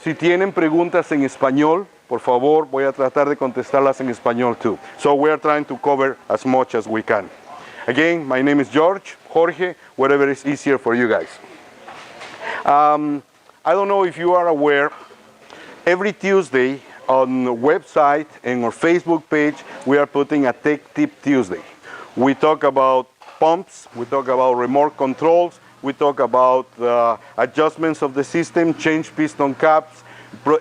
Si tienen preguntas en español, por favor, voy a tratar de contestarlas en español too. So we are trying to cover as much as we can. Again, my name is Jorge, whatever is easier for you guys. I don't know if you are aware, every Tuesday on the website and our Facebook page, we are putting a Tech Tip Tuesday. We talk about pumps, we talk about remote controls, we talk about adjustments of the system, change piston caps,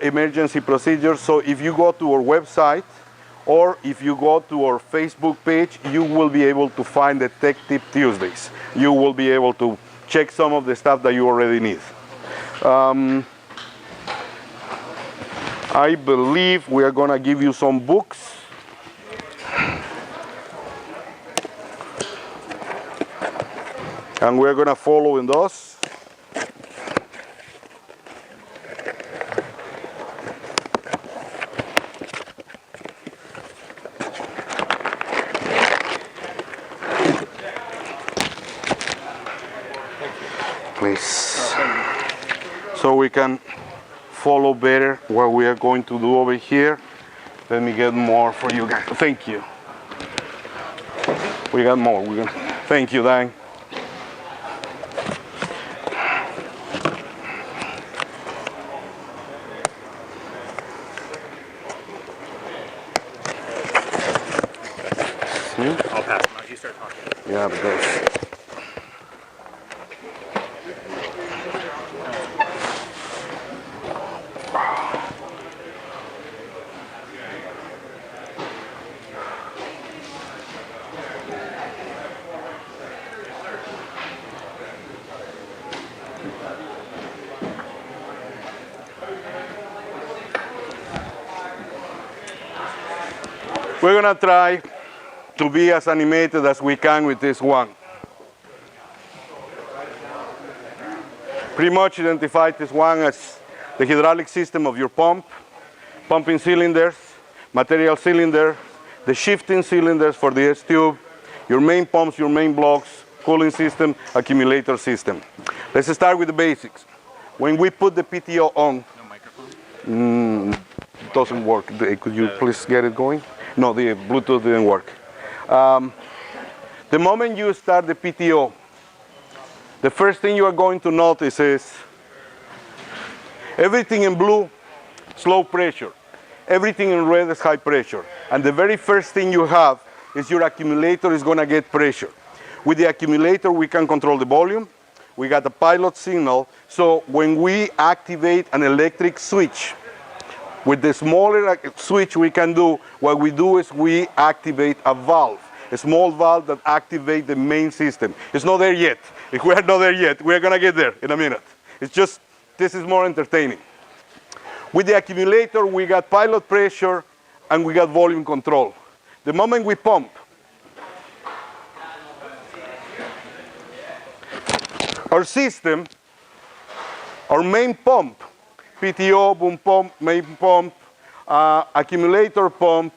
emergency procedures. So if you go to our website or if you go to our Facebook page, you will be able to find the Tech Tip Tuesdays. You will be able to check some of the stuff that you already need. I believe we are going to give you some books. And we're going to follow in those. Please. So we can follow better what we are going to do over here. Let me get more for you guys. Thank you. We got more. Thank you, Dan. I'll pass them out. You start talking. Yeah, because we're going to try to be as animated as we can with this one. Pretty much identify this one as the hydraulic system of your pump, pumping cylinders, material cylinder, the shifting cylinders for the S-tube, your main pumps, your main blocks, cooling system, accumulator system. Let's start with the basics. When we put the PTO on, No microphone? it doesn't work. Could you please get it going? No, the Bluetooth didn't work. The moment you start the PTO, the first thing you are going to notice is everything in blue, slow pressure. Everything in red is high pressure. And the very first thing you have is your accumulator is going to get pressure. With the accumulator, we can control the volume. We got a pilot signal. So when we activate an electric switch, with the smaller switch we can do, what we do is we activate a valve, a small valve that activates the main system. It's not there yet. If we are not there yet, we are going to get there in a minute. It's just, this is more entertaining. With the accumulator, we got pilot pressure and we got volume control. The moment we pump, our system, our main pump, PTO, boom pump, main pump, accumulator pump,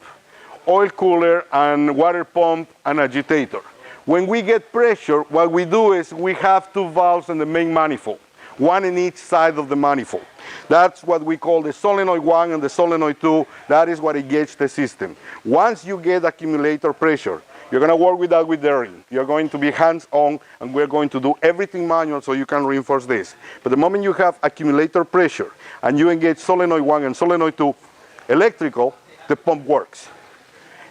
oil cooler, and water pump, and agitator. When we get pressure, what we do is we have two valves in the main manifold, one in each side of the manifold. That's what we call the solenoid 1 and the solenoid 2. That is what engages the system. Once you get accumulator pressure, you're going to work with that with Darren. You're going to be hands-on, and we're going to do everything manual so you can reinforce this. But the moment you have accumulator pressure and you engage solenoid 1 and solenoid 2 electrical, the pump works.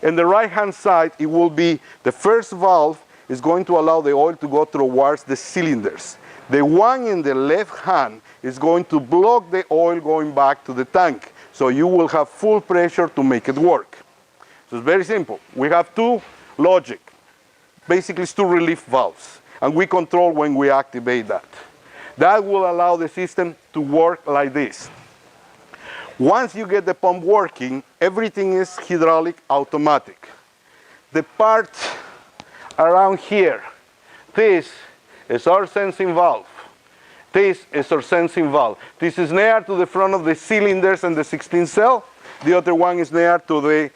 In the right-hand side, it will be the first valve is going to allow the oil to go towards the cylinders. The one in the left hand is going to block the oil going back to the tank. So you will have full pressure to make it work. So it's very simple. We have two logic. Basically, it's two relief valves. And we control when we activate that. That will allow the system to work like this. Once you get the pump working, everything is hydraulic automatic. The part around here, this is our sensing valve. This is our sensing valve. This is near to the front of the cylinders and the 16 cell. The other one is near to the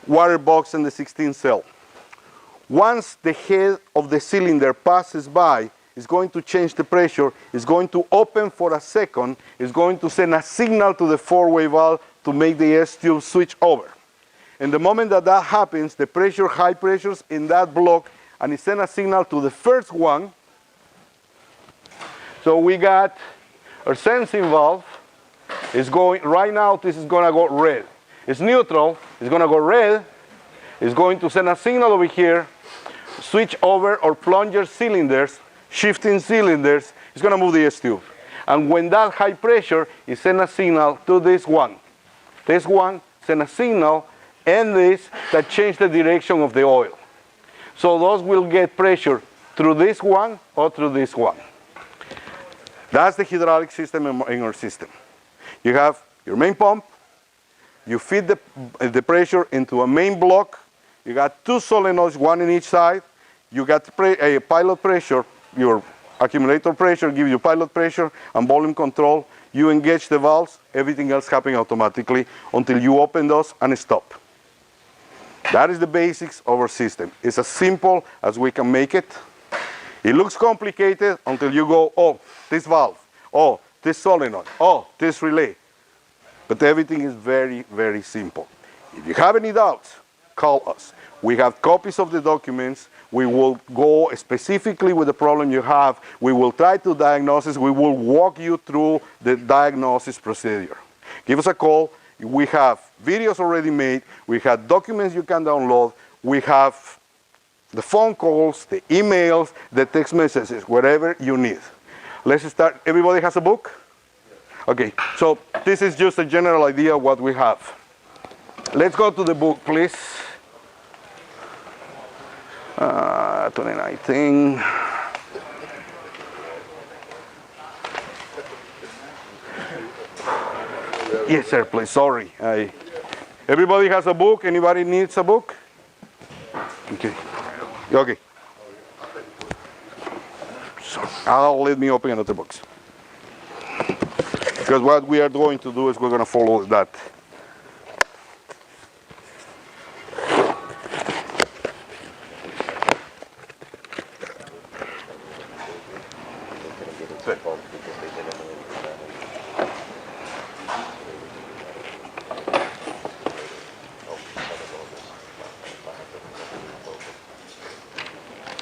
water box and the 16 cell. Once the head of the cylinder passes by, it's going to change the pressure, it's going to open for a second, it's going to send a signal to the four-way valve to make the S-tube switch over. And the moment that that happens, the pressure, high pressures in that block, and it sends a signal to the first one. So we got our sensing valve is going, right now this is gonna go red. It's neutral, it's gonna go red, it's going to send a signal over here, switch over or plunger cylinders, shifting cylinders, it's gonna move the S-tube. And when that high pressure, it send a signal to this one. This one send a signal, and this that change the direction of the oil. So those will get pressure through this one or through this one. That's the hydraulic system in our system. You have your main pump, you feed the pressure into a main block, you got two solenoids, one in each side, you got a pilot pressure, your accumulator pressure gives you pilot pressure and volume control, you engage the valves, everything else happens automatically until you open those and stop. That is the basics of our system. It's as simple as we can make it. It looks complicated until you go, oh, this valve, oh, this solenoid, oh, this relay. But everything is very, very simple. If you have any doubts, call us. We have copies of the documents. We will go specifically with the problem you have. We will try to diagnose it. We will walk you through the diagnosis procedure. Give us a call. We have videos already made. We have documents you can download. We have the phone calls, the emails, the text messages, whatever you need. Let's start. Everybody has a book? Okay, so this is just a general idea of what we have. Let's go to the book, please. 2019. Yes, sir, please. Sorry. Everybody has a book? Anybody needs a book? Okay. Okay. So, let me open another box. Because what we are going to do is we're going to follow that.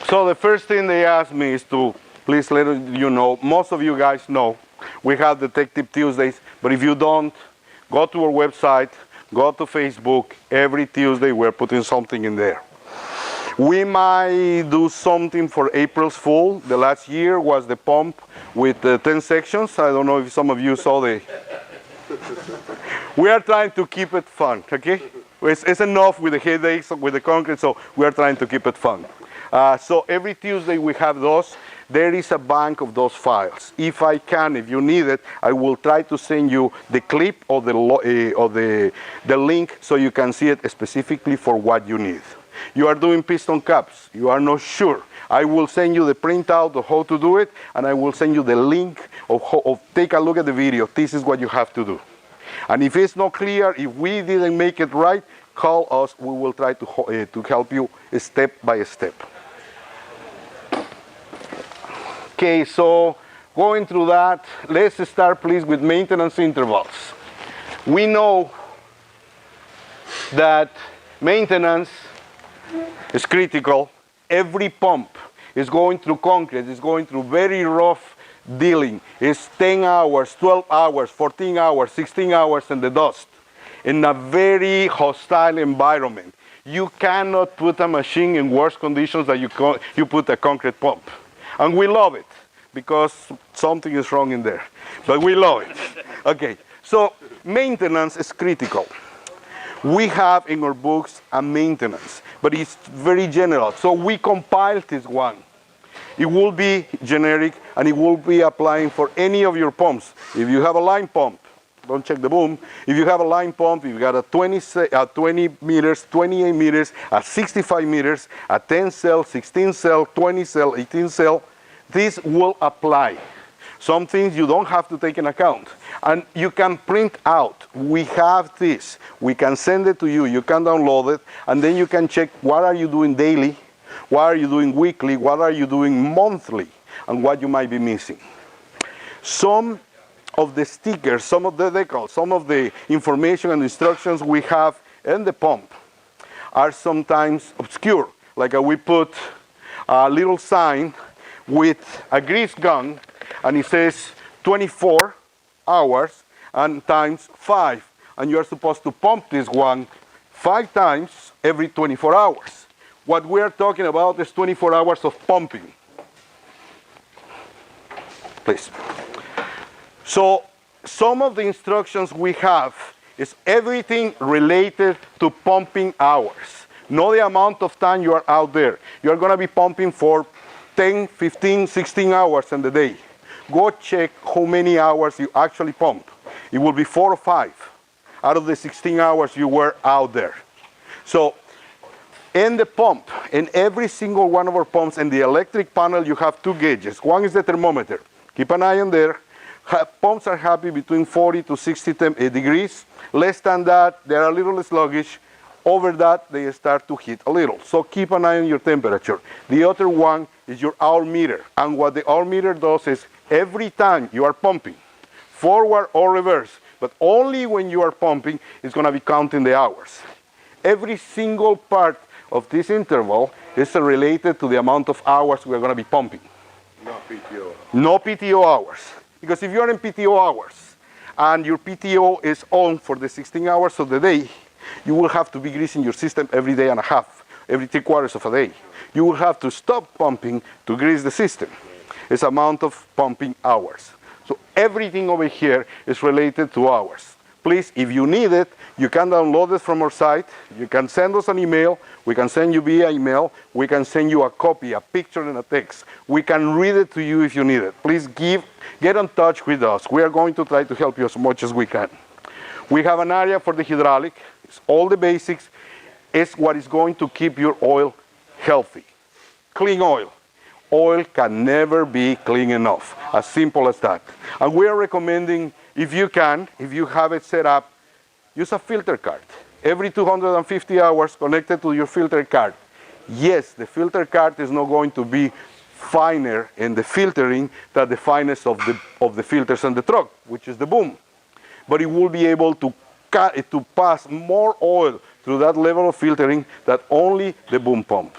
So the first thing they asked me is to please let you know, most of you guys know, we have Detective Tuesdays, but if you don't, go to our website, go to Facebook. Every Tuesday we're putting something in there. We might do something for April's Fool. The last year was the pump with 10 sections. I don't know if some of you saw the... We are trying to keep it fun, okay? It's enough with the headaches, with the concrete, so we are trying to keep it fun. So every Tuesday we have those. There is a bank of those files. If I can, if you need it, I will try to send you the clip or the link so you can see it specifically for what you need. You are doing piston caps. You are not sure. I will send you the printout of how to do it, and I will send you the link of take a look at the video. This is what you have to do. And if it's not clear, if we didn't make it right, call us. We will try to help you step by step. Okay, so going through that, let's start please with maintenance intervals. We know that maintenance is critical. Every pump is going through concrete, is going through very rough dealing. It's 10 hours, 12 hours, 14 hours, 16 hours in the dust in a very hostile environment. You cannot put a machine in worse conditions than you put a concrete pump. And we love it because something is wrong in there, but we love it. Okay, so maintenance is critical. We have in our books a maintenance, but it's very general. So we compiled this one. It will be generic and it will be applying for any of your pumps. If you have a line pump, don't check the boom. If you have a line pump, you've got a 20 meters, 28 meters, a 65 meters, a 10 cell, 16 cell, 20 cell, 18 cell, this will apply. Some things you don't have to take in account. And you can print out. We have this. We can send it to you. You can download it. And then you can check what are you doing daily, what are you doing weekly, what are you doing monthly. and what you might be missing. Some of the stickers, some of the decals, some of the information and instructions we have in the pump are sometimes obscure. Like we put a little sign with a grease gun, and it says 24 hours and times 5. And you are supposed to pump this one 5 times every 24 hours. What we are talking about is 24 hours of pumping. Please. So some of the instructions we have is everything related to pumping hours. Know the amount of time you are out there. You are going to be pumping for 10, 15, 16 hours in the day. Go check how many hours you actually pump. It will be 4 or 5 out of the 16 hours you were out there. So in the pump, in every single one of our pumps, in the electric panel, you have 2 gauges. One is the thermometer. Keep an eye on there. Pumps are happy between 40 to 60 degrees. Less than that, they're a little sluggish. Over that, they start to heat a little. So keep an eye on your temperature. The other one is your hour meter. And what the hour meter does is every time you are pumping, forward or reverse, but only when you are pumping, it's going to be counting the hours. Every single part of this interval is related to the amount of hours we are going to be pumping. No PTO. No PTO hours. Because if you're in PTO hours and your PTO is on for the 16 hours of the day, you will have to be greasing your system every day and a half, every 3/4 of a day. You will have to stop pumping to grease the system. It's amount of pumping hours. So everything over here is related to hours. Please, if you need it, you can download it from our site. You can send us an email. We can send you via email. We can send you a copy, a picture, and a text. We can read it to you if you need it. Please get in touch with us. We are going to try to help you as much as we can. We have an area for the hydraulic. It's all the basics. It's what is going to keep your oil healthy. Clean oil. Oil can never be clean enough. As simple as that. And we are recommending, if you can, if you have it set up, use a filter card. Every 250 hours connected to your filter card. Yes, the filter card is not going to be finer in the filtering than the fineness of the filters in the truck, which is the boom. But it will be able to pass more oil through that level of filtering than only the boom pump.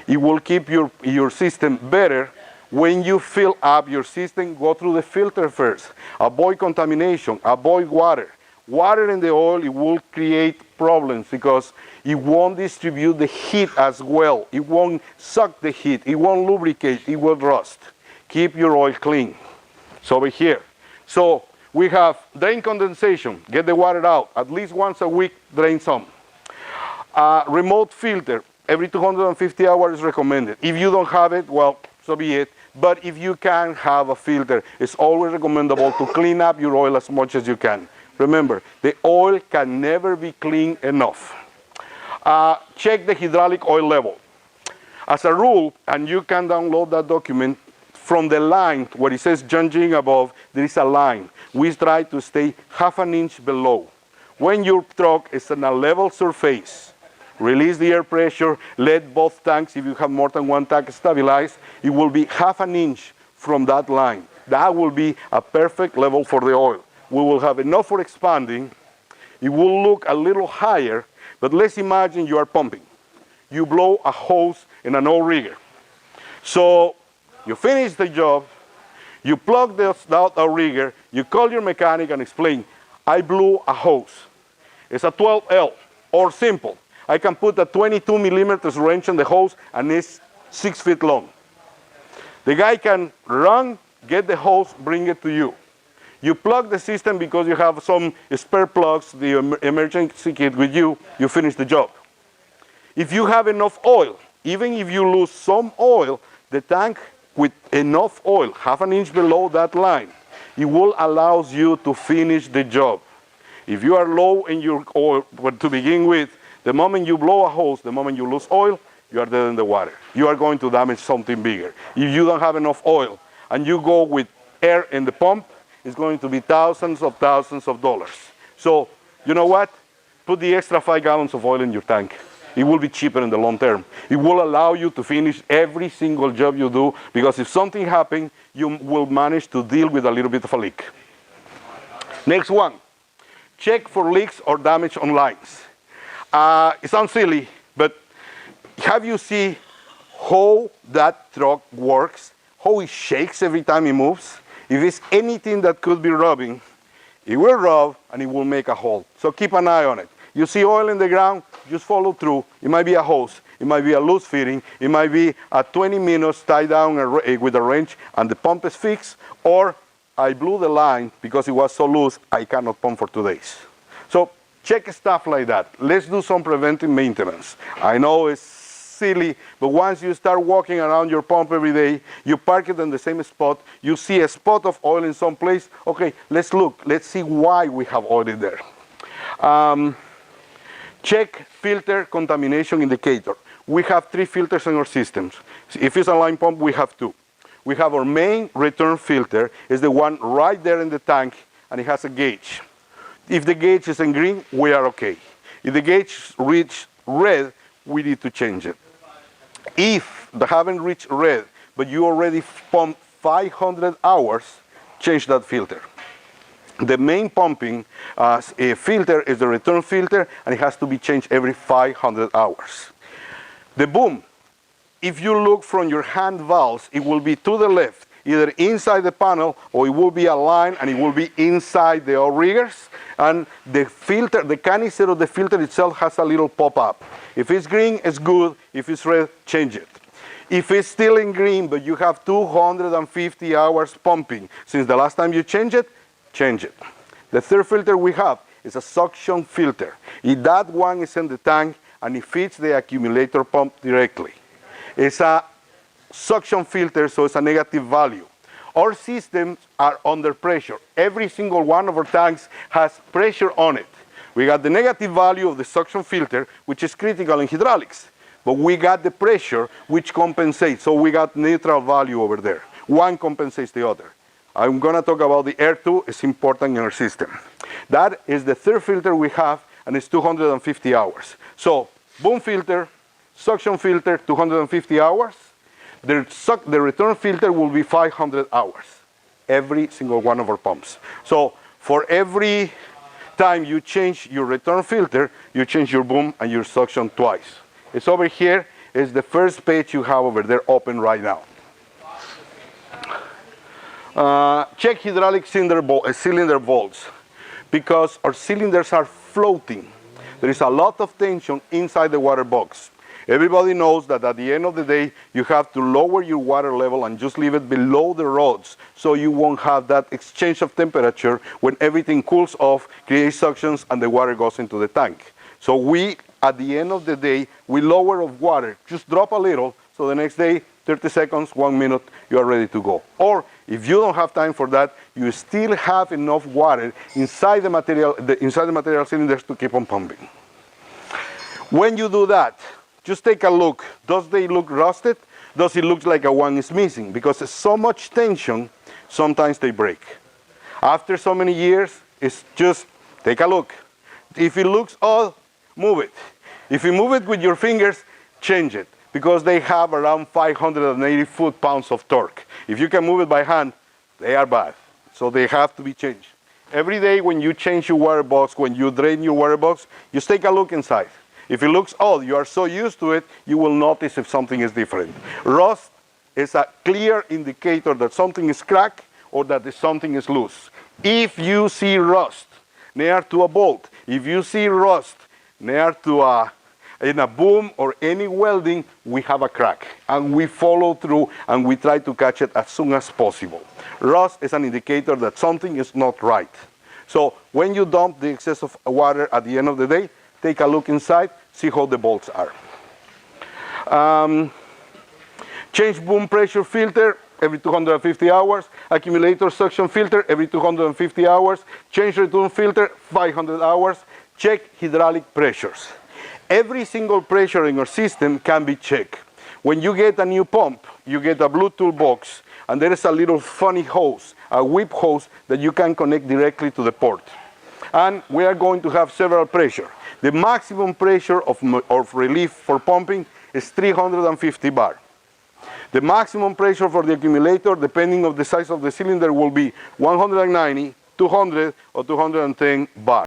It will keep your system better. When you fill up your system, go through the filter first. Avoid contamination, avoid water. Water in the oil, it will create problems because it won't distribute the heat as well. It won't suck the heat. It won't lubricate. It will rust. Keep your oil clean. It's over here. So we have drain condensation. Get the water out. At least once a week, drain some. Remote filter. Every 250 hours is recommended. If you don't have it, well, so be it. But if you can have a filter, it's always recommendable to clean up your oil as much as you can. Remember, the oil can never be clean enough. Check the hydraulic oil level. As a rule, and you can download that document, from the line where it says judging above, there is a line. We try to stay 1/2 inch below. When your truck is on a level surface, release the air pressure, let both tanks, if you have more than one tank, stabilize. It will be 1/2 inch from that line. That will be a perfect level for the oil. We will have enough for expanding. It will look a little higher, but let's imagine you are pumping. You blow a hose in an oil rigger. So you finish the job, you plug this out a rigger, you call your mechanic and explain, I blew a hose. It's a 12L, or simple. I can put a 22 millimeters wrench in the hose and it's 6 feet long. The guy can run, get the hose, bring it to you. You plug the system because you have some spare plugs, the emergency kit with you, you finish the job. If you have enough oil, even if you lose some oil, the tank with enough oil, 1/2 inch below that line, it will allow you to finish the job. If you are low in your oil, to begin with, the moment you blow a hose, the moment you lose oil, you are dead in the water. You are going to damage something bigger. If you don't have enough oil and you go with air in the pump, it's going to be thousands of dollars. So, you know what? Put the extra 5 gallons of oil in your tank. It will be cheaper in the long term. It will allow you to finish every single job you do, because if something happens, you will manage to deal with a little bit of a leak. Next one, check for leaks or damage on lines. It sounds silly, but have you seen how that truck works? How it shakes every time it moves? If it's anything that could be rubbing, it will rub and it will make a hole. So keep an eye on it. You see oil in the ground, just follow through. It might be a hose, it might be a loose fitting, it might be a 20 minutes tied down with a wrench and the pump is fixed, or I blew the line because it was so loose I cannot pump for 2 days. So check stuff like that. Let's do some preventive maintenance. I know it's silly, but once you start walking around your pump every day, you park it in the same spot, you see a spot of oil in some place, okay, let's look, let's see why we have oil in there. Check filter contamination indicator. We have 3 filters in our systems. If it's a line pump, we have 2. We have our main return filter, is the one right there in the tank, and it has a gauge. If the gauge is in green, we are okay. If the gauge reaches red, we need to change it. If they haven't reached red, but you already pumped 500 hours, change that filter. The main pumping filter is the return filter, and it has to be changed every 500 hours. The boom, if you look from your hand valves, it will be to the left, either inside the panel, or it will be aligned and it will be inside the outriggers. And the filter, the canister of the filter itself has a little pop-up. If it's green, it's good. If it's red, change it. If it's still in green, but you have 250 hours pumping since the last time you changed it, change it. The third filter we have is a suction filter. If that one is in the tank and it feeds the accumulator pump directly. It's a suction filter, so it's a negative value. Our systems are under pressure. Every single one of our tanks has pressure on it. We got the negative value of the suction filter, which is critical in hydraulics. But we got the pressure, which compensates. So we got neutral value over there. One compensates the other. I'm going to talk about the air too. It's important in our system. That is the third filter we have, and it's 250 hours. So boom filter, suction filter, 250 hours. The return filter will be 500 hours, every single one of our pumps. So for every time you change your return filter, you change your boom and your suction twice. It's over here. It's the first page you have over there open right now. Check hydraulic cylinder bolts, because our cylinders are floating. There is a lot of tension inside the water box. Everybody knows that at the end of the day, you have to lower your water level and just leave it below the rods, so you won't have that exchange of temperature when everything cools off, creates suctions, and the water goes into the tank. So we, at the end of the day, we lower of water, just drop a little, so the next day, 30 seconds, 1 minute, you are ready to go. Or if you don't have time for that, you still have enough water inside the material cylinders to keep on pumping. When you do that, just take a look. Does they look rusted? Does it look like a one is missing? Because there's so much tension, sometimes they break. After so many years, it's just take a look. If it looks odd, move it. If you move it with your fingers, change it, because they have around 580 foot-pounds of torque. If you can move it by hand, they are bad. So they have to be changed. Every day when you change your water box, when you drain your water box, just take a look inside. If it looks odd, you are so used to it, you will notice if something is different. Rust is a clear indicator that something is cracked or that something is loose. If you see rust near to a bolt, if you see rust near to in a boom or any welding, we have a crack. And we follow through and we try to catch it as soon as possible. Rust is an indicator that something is not right. So when you dump the excess of water at the end of the day, take a look inside, see how the bolts are. Change boom pressure filter every 250 hours. Accumulator suction filter every 250 hours. Change return filter 500 hours. Check hydraulic pressures. Every single pressure in our system can be checked. When you get a new pump, you get a Bluetooth box, and there is a little funny hose, a whip hose that you can connect directly to the port. And we are going to have several pressure. The maximum pressure of relief for pumping is 350 bar. The maximum pressure for the accumulator, depending on the size of the cylinder, will be 190, 200, or 210 bar.